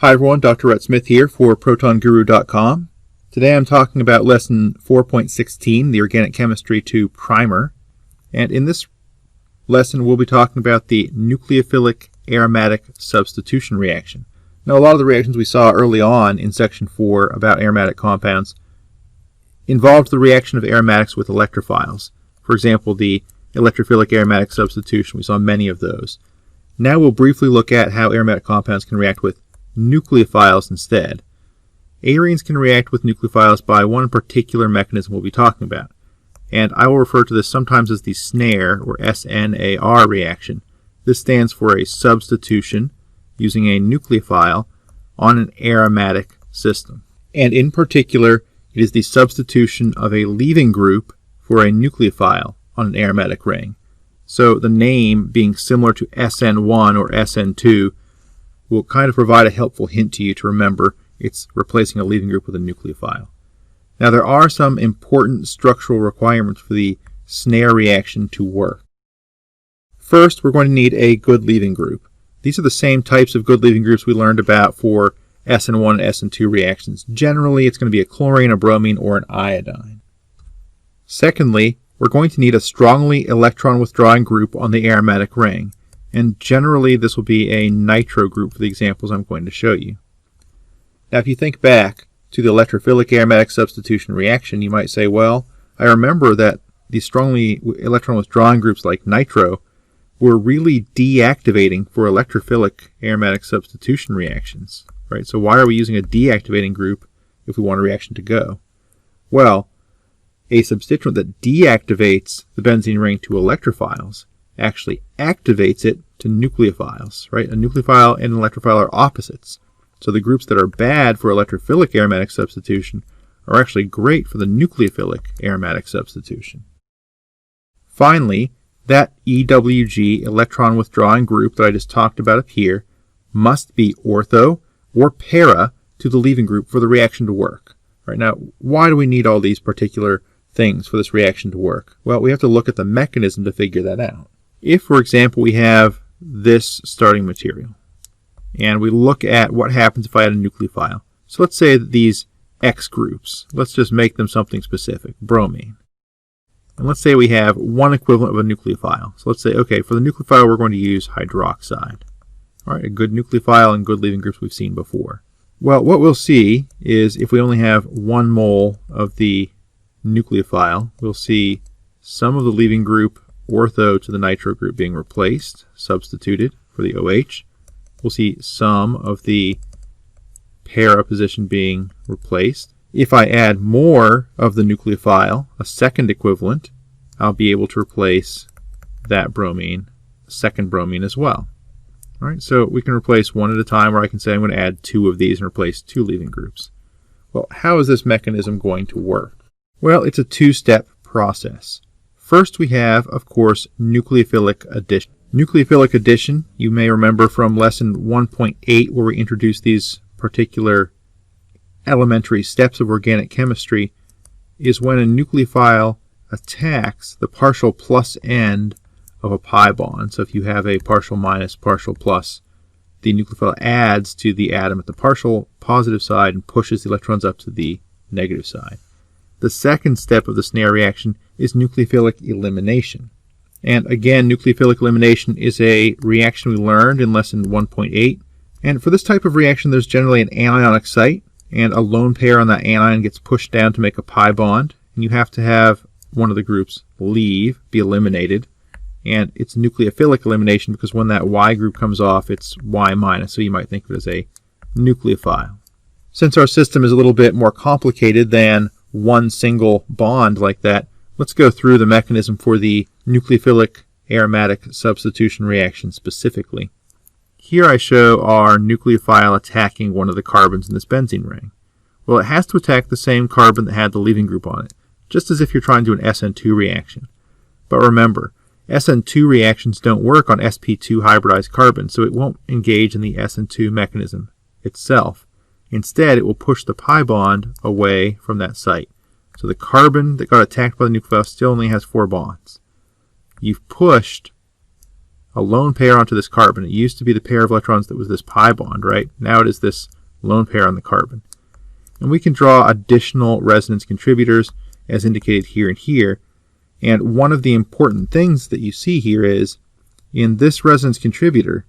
Hi everyone, Dr. Rhett Smith here for ProtonGuru.com. Today I'm talking about lesson 4.16, the Organic Chemistry 2 Primer. And in this lesson we'll be talking about the nucleophilic aromatic substitution reaction. Now a lot of the reactions we saw early on in section 4 about aromatic compounds involved the reaction of aromatics with electrophiles. For example, the electrophilic aromatic substitution, we saw many of those. Now we'll briefly look at how aromatic compounds can react with nucleophiles instead. Arenes can react with nucleophiles by one particular mechanism we'll be talking about, and I will refer to this sometimes as the SNAr or SNAr reaction. This stands for a substitution using a nucleophile on an aromatic system. And in particular, it is the substitution of a leaving group for a nucleophile on an aromatic ring. So the name being similar to SN1 or SN2 will kind of provide a helpful hint to you to remember it's replacing a leaving group with a nucleophile. Now there are some important structural requirements for the SNAr reaction to work. First, we're going to need a good leaving group. These are the same types of good leaving groups we learned about for SN1 and SN2 reactions. Generally, it's going to be a chlorine, a bromine, or an iodine. Secondly, we're going to need a strongly electron-withdrawing group on the aromatic ring. And generally this will be a nitro group for the examples I'm going to show you. Now if you think back to the electrophilic aromatic substitution reaction, you might say, well, I remember that these strongly electron withdrawing groups like nitro were really deactivating for electrophilic aromatic substitution reactions, right? So why are we using a deactivating group if we want a reaction to go? Well, a substituent that deactivates the benzene ring to electrophiles actually activates it to nucleophiles, right? A nucleophile and an electrophile are opposites. So the groups that are bad for electrophilic aromatic substitution are actually great for the nucleophilic aromatic substitution. Finally, that EWG electron withdrawing group that I just talked about up here must be ortho or para to the leaving group for the reaction to work. Right now, why do we need all these particular things for this reaction to work? Well, we have to look at the mechanism to figure that out. If, for example, we have this starting material, and we look at what happens if I add a nucleophile. So let's say that these X groups, let's just make them something specific, bromine. And let's say we have one equivalent of a nucleophile. So let's say, okay, for the nucleophile we're going to use hydroxide. All right, a good nucleophile and good leaving groups we've seen before. Well, what we'll see is if we only have 1 mole of the nucleophile, we'll see some of the leaving group ortho to the nitro group being replaced, substituted for the OH. We'll see some of the para position being replaced. If I add more of the nucleophile, a second equivalent, I'll be able to replace that bromine, second bromine as well. All right, so we can replace one at a time, or I can say I'm going to add 2 of these and replace 2 leaving groups. Well, how is this mechanism going to work? Well, it's a 2-step process. First we have, of course, nucleophilic addition. Nucleophilic addition, you may remember from lesson 1.8 where we introduced these particular elementary steps of organic chemistry, is when a nucleophile attacks the partial plus end of a pi bond. So if you have a partial minus, partial plus, the nucleophile adds to the atom at the partial positive side and pushes the electrons up to the negative side. The second step of the SNAr reaction is nucleophilic elimination. And again, nucleophilic elimination is a reaction we learned in lesson 1.8. And for this type of reaction, there's generally an anionic site, and a lone pair on that anion gets pushed down to make a pi bond. And you have to have one of the groups leave, be eliminated. And it's nucleophilic elimination because when that Y group comes off, it's Y minus. So you might think of it as a nucleophile. Since our system is a little bit more complicated than one single bond like that, let's go through the mechanism for the nucleophilic aromatic substitution reaction specifically. Here I show our nucleophile attacking one of the carbons in this benzene ring. Well, it has to attack the same carbon that had the leaving group on it, just as if you're trying to do an SN2 reaction. But remember, SN2 reactions don't work on sp2 hybridized carbons, so it won't engage in the SN2 mechanism itself. Instead, it will push the pi bond away from that site. So the carbon that got attacked by the nucleophile still only has 4 bonds. You've pushed a lone pair onto this carbon. It used to be the pair of electrons that was this pi bond, right? Now it is this lone pair on the carbon. And we can draw additional resonance contributors as indicated here and here. And one of the important things that you see here is in this resonance contributor,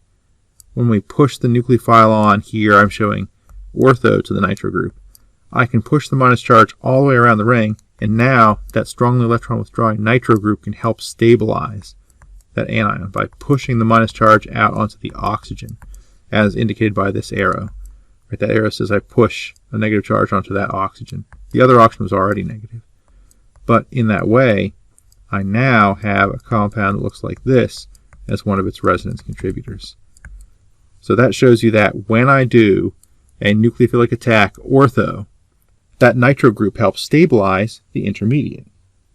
when we push the nucleophile on here, I'm showing ortho to the nitro group, I can push the minus charge all the way around the ring, and now that strongly electron withdrawing nitro group can help stabilize that anion by pushing the minus charge out onto the oxygen, as indicated by this arrow. Right, that arrow says I push a negative charge onto that oxygen. The other oxygen was already negative. But in that way, I now have a compound that looks like this as one of its resonance contributors. So that shows you that when I do a nucleophilic attack ortho, that nitro group helps stabilize the intermediate.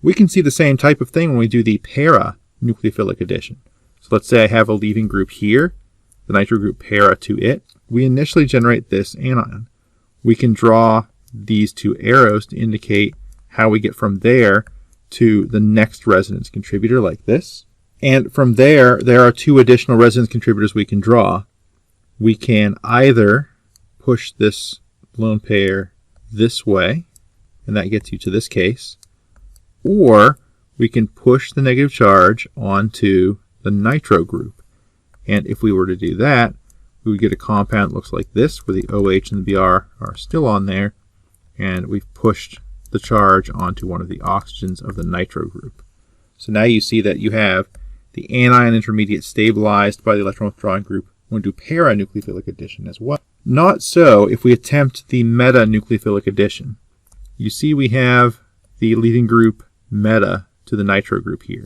We can see the same type of thing when we do the para nucleophilic addition. So let's say I have a leaving group here, the nitro group para to it. We initially generate this anion. We can draw these two arrows to indicate how we get from there to the next resonance contributor like this. And from there are two additional resonance contributors we can draw. We can either push this lone pair this way, and that gets you to this case, or we can push the negative charge onto the nitro group. And if we were to do that, we would get a compound that looks like this, where the OH and the Br are still on there, and we've pushed the charge onto one of the oxygens of the nitro group. So now you see that you have the anion intermediate stabilized by the electron withdrawing group when we do para-nucleophilic addition as well. Not so if we attempt the meta-nucleophilic addition. You see we have the leaving group meta to the nitro group here.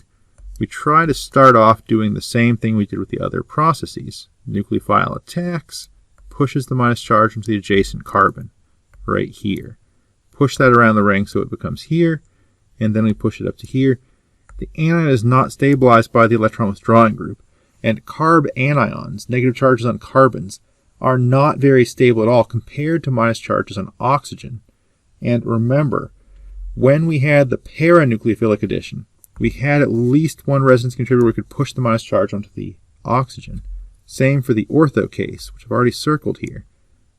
We try to start off doing the same thing we did with the other processes. Nucleophile attacks, pushes the minus charge into the adjacent carbon right here. Push that around the ring so it becomes here, and then we push it up to here. The anion is not stabilized by the electron withdrawing group, and carb anions, negative charges on carbons, are not very stable at all compared to minus charges on oxygen. And remember, when we had the para-nucleophilic addition, we had at least one resonance contributor we could push the minus charge onto the oxygen. Same for the ortho case, which I've already circled here.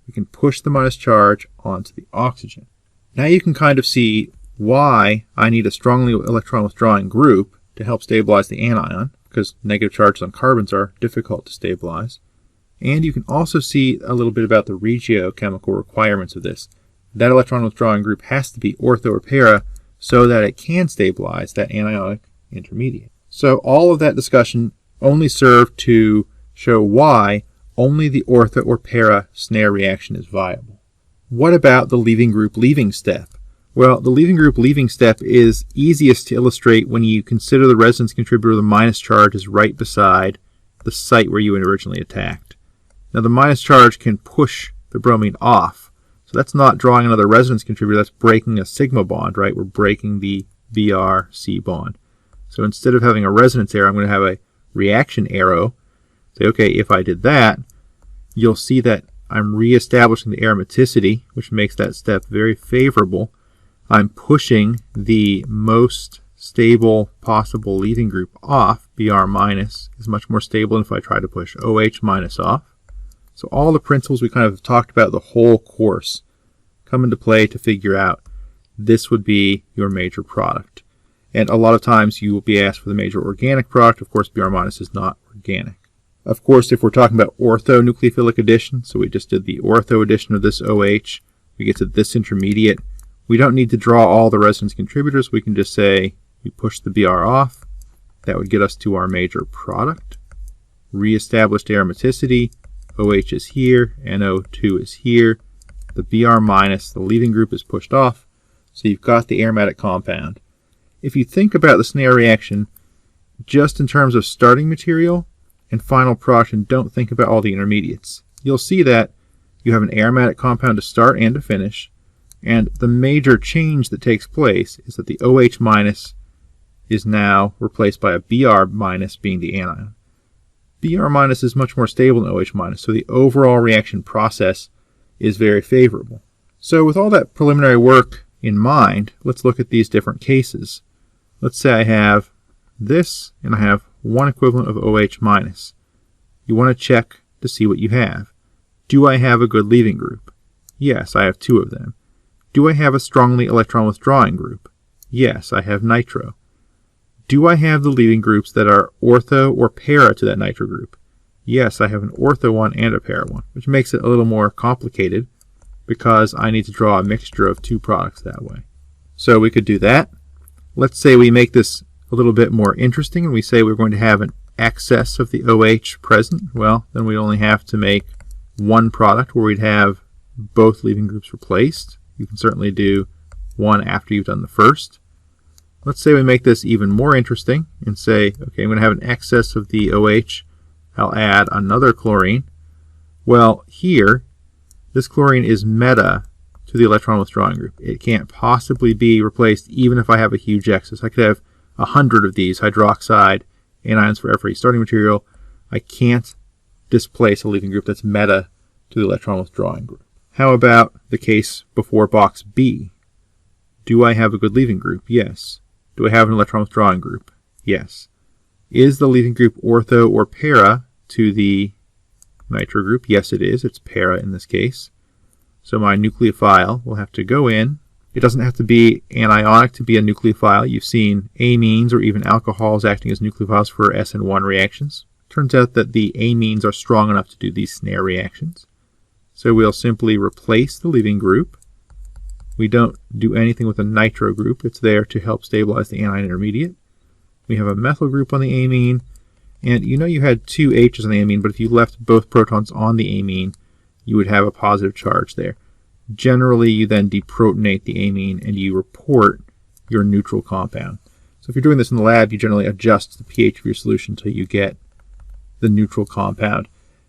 We can push the minus charge onto the oxygen. Now you can kind of see why I need a strongly electron withdrawing group to help stabilize the anion, because negative charges on carbons are difficult to stabilize. And you can also see a little bit about the regiochemical requirements of this. That electron withdrawing group has to be ortho or para so that it can stabilize that anionic intermediate. So all of that discussion only served to show why only the ortho or para SNAr reaction is viable. What about the leaving group leaving step? Well, the leaving group leaving step is easiest to illustrate when you consider the resonance contributor, the minus charge, is right beside the site where you originally attacked. Now the minus charge can push the bromine off. So that's not drawing another resonance contributor, that's breaking a sigma bond, right? We're breaking the Br-C bond. So instead of having a resonance arrow, I'm going to have a reaction arrow. Say, okay, if I did that, you'll see that I'm reestablishing the aromaticity, which makes that step very favorable. I'm pushing the most stable possible leaving group off. Br minus is much more stable than if I try to push OH minus off. So all the principles we kind of talked about the whole course come into play to figure out this would be your major product. And a lot of times you will be asked for the major organic product. Of course, Br minus is not organic. Of course, if we're talking about ortho-nucleophilic addition, so we just did the ortho addition of this OH, we get to this intermediate. We don't need to draw all the resonance contributors. We can just say we push the Br off. That would get us to our major product. Reestablished aromaticity. OH is here, NO2 is here. The Br minus, the leaving group, is pushed off. So you've got the aromatic compound. If you think about the SNAr reaction just in terms of starting material and final product, and don't think about all the intermediates, you'll see that you have an aromatic compound to start and to finish, and the major change that takes place is that the OH minus is now replaced by a Br minus being the anion. Br minus is much more stable than OH minus, so the overall reaction process is very favorable. So with all that preliminary work in mind, let's look at these different cases. Let's say I have this, and I have one equivalent of OH minus. You want to check to see what you have. Do I have a good leaving group? Yes, I have 2 of them. Do I have a strongly electron withdrawing group? Yes, I have nitro. Do I have the leaving groups that are ortho or para to that nitro group? Yes, I have an ortho one and a para one, which makes it a little more complicated because I need to draw a mixture of 2 products that way. So we could do that. Let's say we make this a little bit more interesting and we say we're going to have an excess of the OH present. Well, then we only have to make one product where we'd have both leaving groups replaced. You can certainly do one after you've done the first. Let's say we make this even more interesting and say, okay, I'm going to have an excess of the OH. I'll add another chlorine. Well, here, this chlorine is meta to the electron withdrawing group. It can't possibly be replaced even if I have a huge excess. I could have 100 of these hydroxide anions for every starting material. I can't displace a leaving group that's meta to the electron withdrawing group. How about the case before box B? Do I have a good leaving group? Yes. Do I have an electron withdrawing group? Yes. Is the leaving group ortho or para to the nitro group? Yes, it is. It's para in this case. So my nucleophile will have to go in. It doesn't have to be anionic to be a nucleophile. You've seen amines or even alcohols acting as nucleophiles for SN1 reactions. Turns out that the amines are strong enough to do these SNAr reactions. So we'll simply replace the leaving group. We don't do anything with a nitro group. It's there to help stabilize the anion intermediate. We have a methyl group on the amine. And you know you had 2 H's on the amine, but if you left both protons on the amine, you would have a positive charge there. Generally, you then deprotonate the amine and you report your neutral compound. So if you're doing this in the lab, you generally adjust the pH of your solution until you get the neutral compound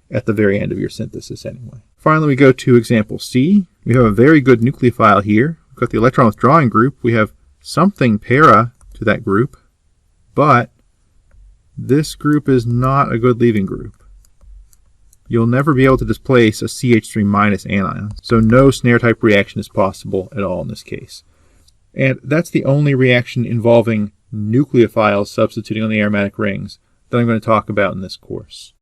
at the very end of your synthesis anyway. Finally, we go to example C. We have a very good nucleophile here. We've got the electron withdrawing group. We have something para to that group, but this group is not a good leaving group. You'll never be able to displace a CH3 minus anion, so no SNAr type reaction is possible at all in this case. And that's the only reaction involving nucleophiles substituting on the aromatic rings that I'm going to talk about in this course.